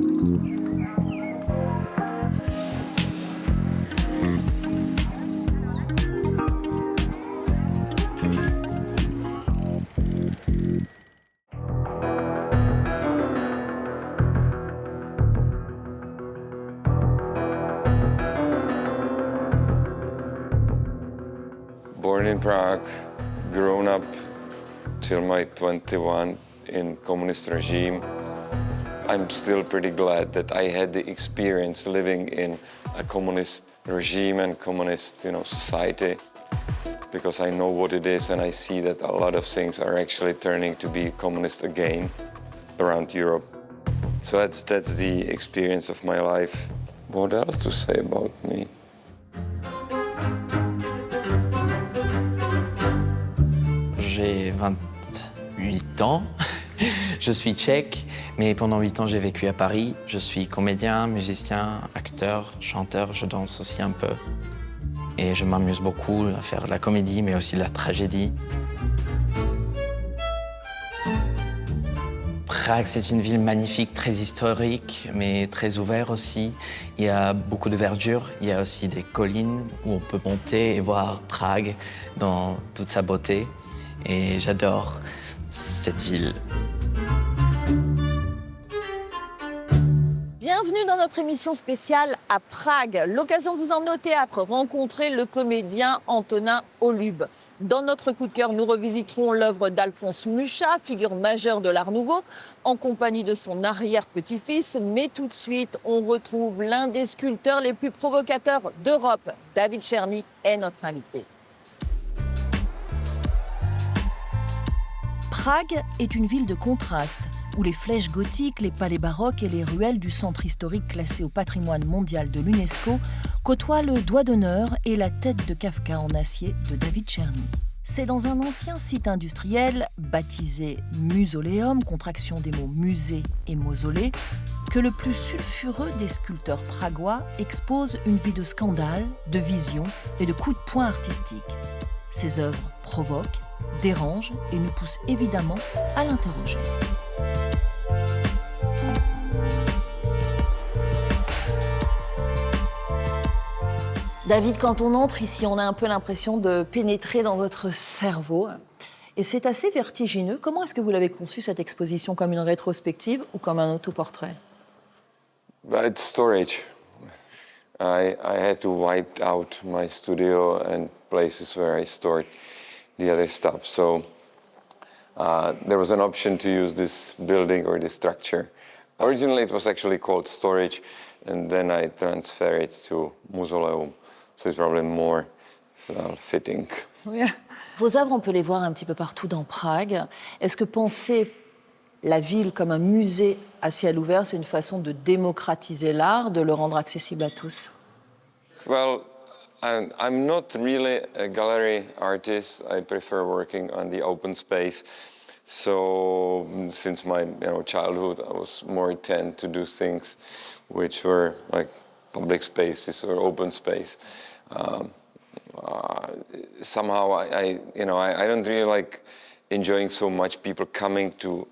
Born in Prague, grown up till my 21 in communist regime. I'm still pretty glad that I had the experience living in a communist regime and communist, society, because I know what it is, and I see that a lot of things are actually turning to be communist again around Europe. So that's the experience of my life. What else to say about me? J'ai 28 ans, je suis tchèque, mais pendant 8 ans j'ai vécu à Paris. Je suis comédien, musicien, acteur, chanteur, je danse aussi un peu. Et je m'amuse beaucoup à faire de la comédie, mais aussi de la tragédie. Prague, c'est une ville magnifique, très historique, mais très ouverte aussi. Il y a beaucoup de verdure, il y a aussi des collines où on peut monter et voir Prague dans toute sa beauté. Et j'adore cette ville. Bienvenue dans notre émission spéciale à Prague. L'occasion de vous emmener au théâtre, rencontrer le comédien Antonin Holub. Dans notre coup de cœur, nous revisiterons l'œuvre d'Alphonse Mucha, figure majeure de l'Art Nouveau, en compagnie de son arrière-petit-fils. Mais tout de suite, on retrouve l'un des sculpteurs les plus provocateurs d'Europe. David Czerny est notre invité. Prague est une ville de contraste, où les flèches gothiques, les palais baroques et les ruelles du centre historique classé au patrimoine mondial de l'UNESCO côtoient le doigt d'honneur et la tête de Kafka en acier de David Czerny. C'est dans un ancien site industriel, baptisé Musoleum, contraction des mots musée et mausolée, que le plus sulfureux des sculpteurs pragois expose une vie de scandale, de vision et de coups de poing artistiques. Ses œuvres provoquent, dérangent et nous poussent évidemment à l'interroger. David, quand on entre ici, on a un peu l'impression de pénétrer dans votre cerveau. Et c'est assez vertigineux. Comment est-ce que vous l'avez conçu, cette exposition, comme une rétrospective ou comme un autoportrait? It's storage. I had to wipe out my studio and places where I stored the other stuff. So there was an option to use this building or this structure. Originally, it was actually called storage, and then I transferred it to Musoleum. So it's probably more fitting. Yeah. Vos œuvres, on peut les voir un petit peu partout dans Prague. Est-ce que penser la ville comme un musée à ciel ouvert, c'est une façon de démocratiser l'art, de le rendre accessible à tous? Well, I'm not really a gallery artist. I prefer working on the open space. So since my childhood, I was more tend to do things which were like public spaces or open space. Somehow I don't really like enjoying so much people coming to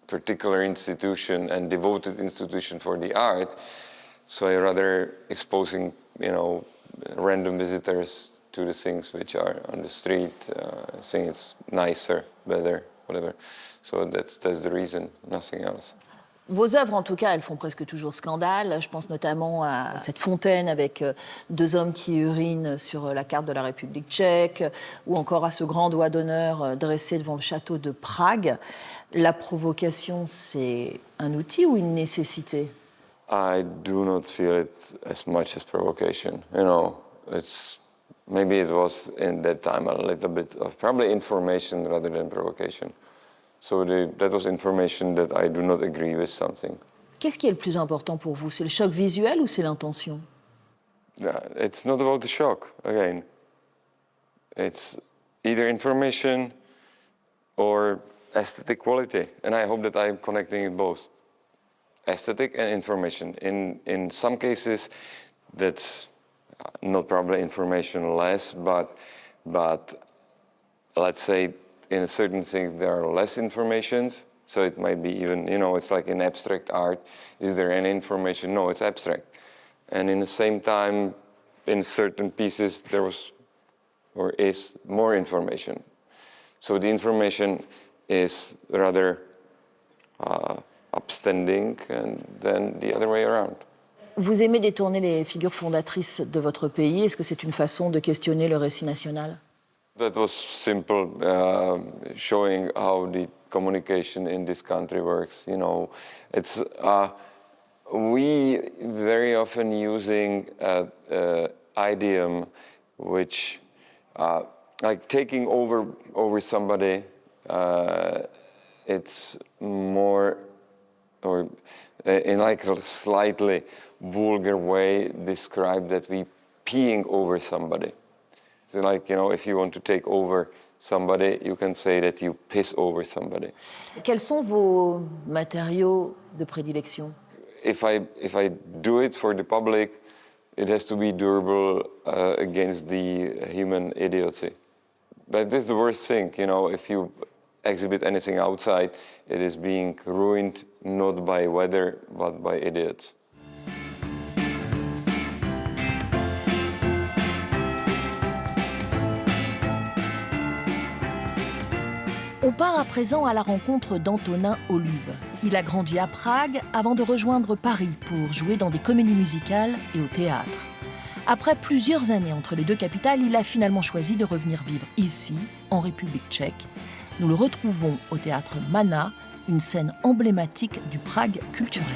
particular institution and devoted institution for the art. So I rather exposing, random visitors to the things which are on the street. I think it's nicer, better, whatever. So that's the reason, nothing else. Vos œuvres, en tout cas, elles font presque toujours scandale. Je pense notamment à cette fontaine avec deux hommes qui urinent sur la carte de la République tchèque, ou encore à ce grand doigt d'honneur dressé devant le château de Prague. La provocation, c'est un outil ou une nécessité? I do not feel it as much as provocation. Maybe it was in that time a little bit of probably information rather than provocation. So that was information that I do not agree with something. Qu'est-ce qui est le plus important pour vous? C'est le choc visuel ou c'est l'intention? It's not about the shock, again. It's either information or aesthetic quality. And I hope that I'm connecting it both. Aesthetic and information. In some cases, that's not probably information less, but let's say in certain things there are less informations, So it might be even, it's like in abstract art. Is there any information? No, it's abstract. And in the same time, in certain pieces, there was or is more information. So the information is rather upstanding and then the other way around. Vous aimez détourner les figures fondatrices de votre pays. Est-ce que c'est une façon de questionner le récit national? That was simple, showing how the communication in this country works. It's we very often using an idiom which, like taking over somebody. It's more, or in like a slightly vulgar way, describe that we peeing over somebody. So like, if you want to take over somebody, you can say that you piss over somebody. Quels sont vos matériaux de prédilection? If I do it for the public, it has to be durable against the human idiocy. But this is the worst thing, if you exhibit anything outside, it is being ruined not by weather, but by idiots. On part à présent à la rencontre d'Antonin Holub. Il a grandi à Prague avant de rejoindre Paris pour jouer dans des comédies musicales et au théâtre. Après plusieurs années entre les deux capitales, il a finalement choisi de revenir vivre ici, en République tchèque. Nous le retrouvons au théâtre Mana, une scène emblématique du Prague culturel.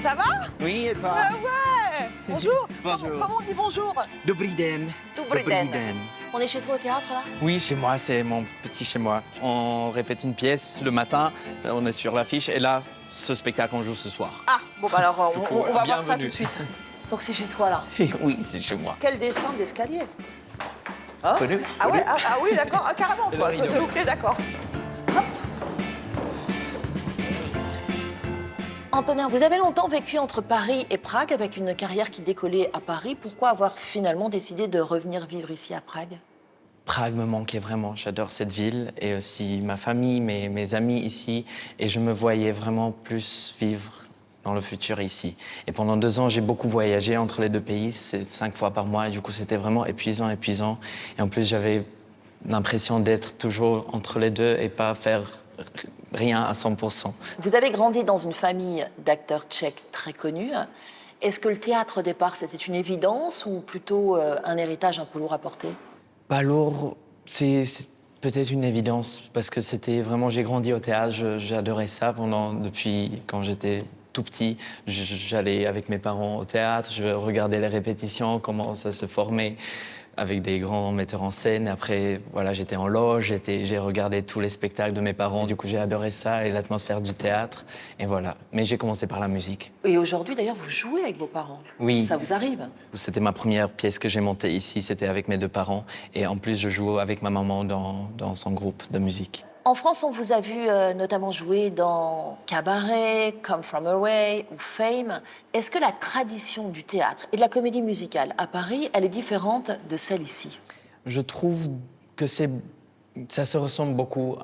Ça va? Oui, et toi? Ah ouais. Bonjour. Bonjour. Comment on dit bonjour? Dobrý den. Dobrý den. On est chez toi au théâtre là? Oui, chez moi, c'est mon petit chez moi. On répète une pièce le matin, on est sur l'affiche, et là, ce spectacle, on joue ce soir. Ah, bon bah alors Du coup, on va voir ça bienvenue. tout de suite. Donc c'est chez toi là. Oui, c'est chez moi. Quelle descente d'escalier. Hein? Connu, Ah ouais, connu. ah oui, d'accord, ah, carrément toi. Le rideau. Ok, d'accord. Antonin, vous avez longtemps vécu entre Paris et Prague avec une carrière qui décollait à Paris. Pourquoi avoir finalement décidé de revenir vivre ici à Prague? Prague me manquait vraiment. J'adore cette ville et aussi ma famille, mes amis ici. Et je me voyais vraiment plus vivre dans le futur ici. Et pendant 2 ans, j'ai beaucoup voyagé entre les deux pays. C'est 5 fois par mois. Et du coup, c'était vraiment épuisant. Et en plus, j'avais l'impression d'être toujours entre les deux et pas faire rien à 100%. Vous avez grandi dans une famille d'acteurs tchèques très connus. Est-ce que le théâtre au départ, c'était une évidence ou plutôt un héritage un peu lourd à porter? Pas lourd, c'est peut-être une évidence parce que c'était vraiment, j'ai grandi au théâtre, j'adorais ça depuis quand j'étais tout petit. J'allais avec mes parents au théâtre, je regardais les répétitions, comment ça se formait avec des grands metteurs en scène. Après, voilà, j'étais en loge, j'ai regardé tous les spectacles de mes parents. Du coup, j'ai adoré ça et l'atmosphère du théâtre. Et voilà. Mais j'ai commencé par la musique. Et aujourd'hui d'ailleurs, vous jouez avec vos parents. Oui. Ça vous arrive? C'était ma première pièce que j'ai montée ici, c'était avec mes 2 parents. Et en plus, je joue avec ma maman dans son groupe de musique. En France, on vous a vu notamment jouer dans Cabaret, Come From Away ou Fame. Est-ce que la tradition du théâtre et de la comédie musicale à Paris, elle est différente de celle ici? Je trouve que ça se ressemble beaucoup,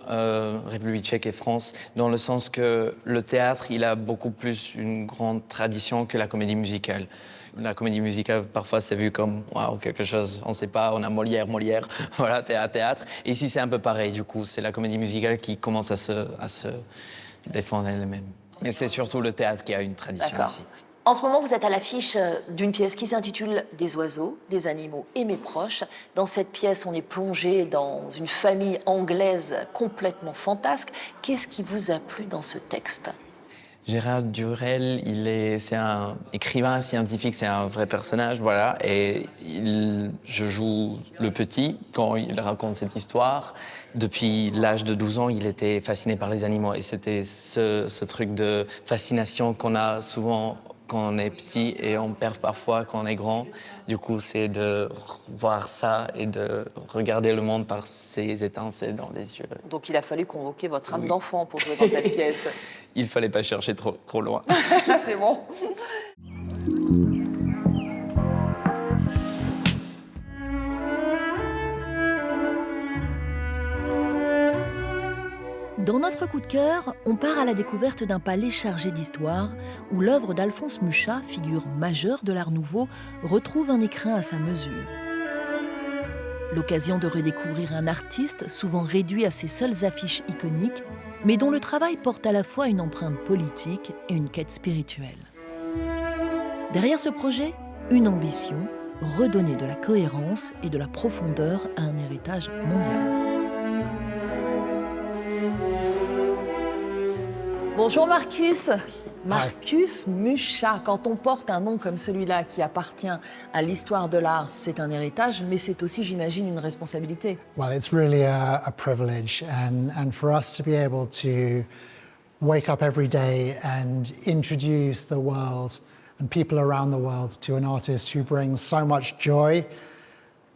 République tchèque et France, dans le sens que le théâtre, il a beaucoup plus une grande tradition que la comédie musicale. La comédie musicale, parfois, c'est vu comme waouh, quelque chose, on ne sait pas, on a Molière, voilà, théâtre. Et ici, c'est un peu pareil, du coup, c'est la comédie musicale qui commence à se défendre elle-même. Mais c'est surtout le théâtre qui a une tradition D'accord. ici. En ce moment, vous êtes à l'affiche d'une pièce qui s'intitule « Des oiseaux, des animaux et mes proches ». Dans cette pièce, on est plongé dans une famille anglaise complètement fantasque. Qu'est-ce qui vous a plu dans ce texte ? Gérard Durel, c'est un écrivain scientifique, c'est un vrai personnage, voilà. Et je joue le petit quand il raconte cette histoire. Depuis l'âge de 12 ans, il était fasciné par les animaux. Et c'était ce truc de fascination qu'on a souvent quand on est petit et on perd parfois quand on est grand. Du coup, c'est de voir ça et de regarder le monde par ces étincelles dans les yeux. Donc il a fallu convoquer votre âme d'enfant pour jouer dans cette pièce. Il fallait pas chercher trop loin. C'est bon. Dans notre coup de cœur, on part à la découverte d'un palais chargé d'histoire où l'œuvre d'Alphonse Mucha, figure majeure de l'Art nouveau, retrouve un écrin à sa mesure. L'occasion de redécouvrir un artiste souvent réduit à ses seules affiches iconiques, mais dont le travail porte à la fois une empreinte politique et une quête spirituelle. Derrière ce projet, une ambition, redonner de la cohérence et de la profondeur à un héritage mondial. Bonjour Marcus. Marcus Mucha, quand on porte un nom comme celui-là qui appartient à l'histoire de l'art, c'est un héritage, mais c'est aussi, j'imagine, une responsabilité. Well, it's really a privilege, and for us to be able to wake up every day and introduce the world and people around the world to an artist who brings so much joy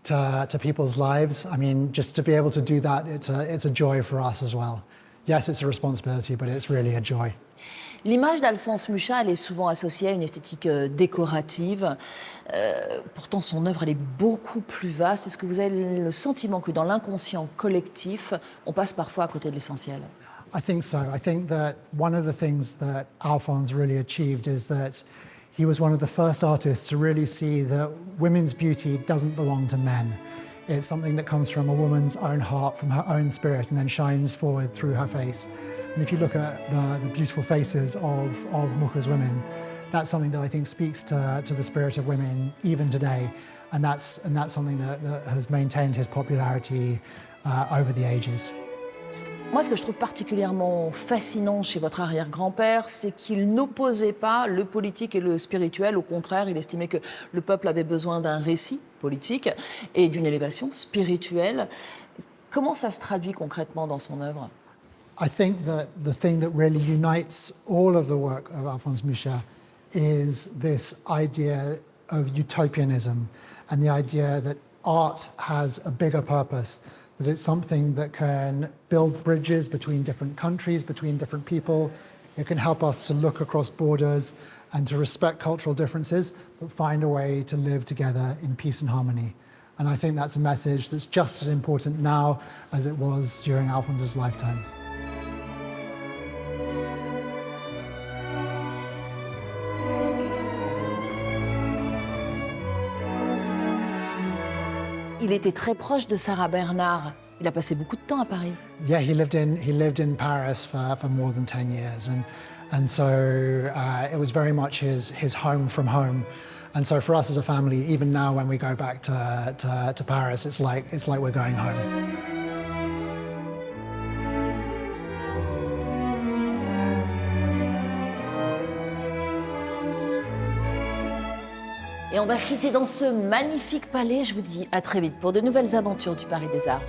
to people's lives. I mean, just to be able to do that, it's a joy for us as well. Yes, it's a responsibility, but it's really a joy. L'image d'Alphonse Mucha, elle est souvent associée à une esthétique décorative. Pourtant, son œuvre, elle est beaucoup plus vaste. Est-ce que vous avez le sentiment que dans l'inconscient collectif, on passe parfois à côté de l'essentiel? I think so. I think that one of the things that Alphonse really achieved is that he was one of the first artists to really see that women's beauty doesn't belong to men. It's something that comes from a woman's own heart, from her own spirit, and then shines forward through her face. And if you look at the beautiful faces of Mucha's women, that's something that I think speaks to the spirit of women even today. And that's something that has maintained his popularity over the ages. Moi, ce que je trouve particulièrement fascinant chez votre arrière-grand-père, c'est qu'il n'opposait pas le politique et le spirituel. Au contraire, il estimait que le peuple avait besoin d'un récit politique et d'une élévation spirituelle. Comment ça se traduit concrètement dans son œuvre? I think that the thing that really unites all of the work of Alphonse Mucha is this idea of utopianism and the idea that art has a bigger purpose, that it's something that can build bridges between different countries, between different people. It can help us to look across borders and to respect cultural differences, but find a way to live together in peace and harmony. And I think that's a message that's just as important now as it was during Alphonse's lifetime. Il était très proche de Sarah Bernhardt. Il a passé beaucoup de temps à Paris. Yeah, he lived in Paris for more than 10 years, and so it was very much his home from home. And so for us as a family, even now when we go back to Paris, it's like we're going home. Et on va se quitter dans ce magnifique palais. Je vous dis à très vite pour de nouvelles aventures du Paris des Arts.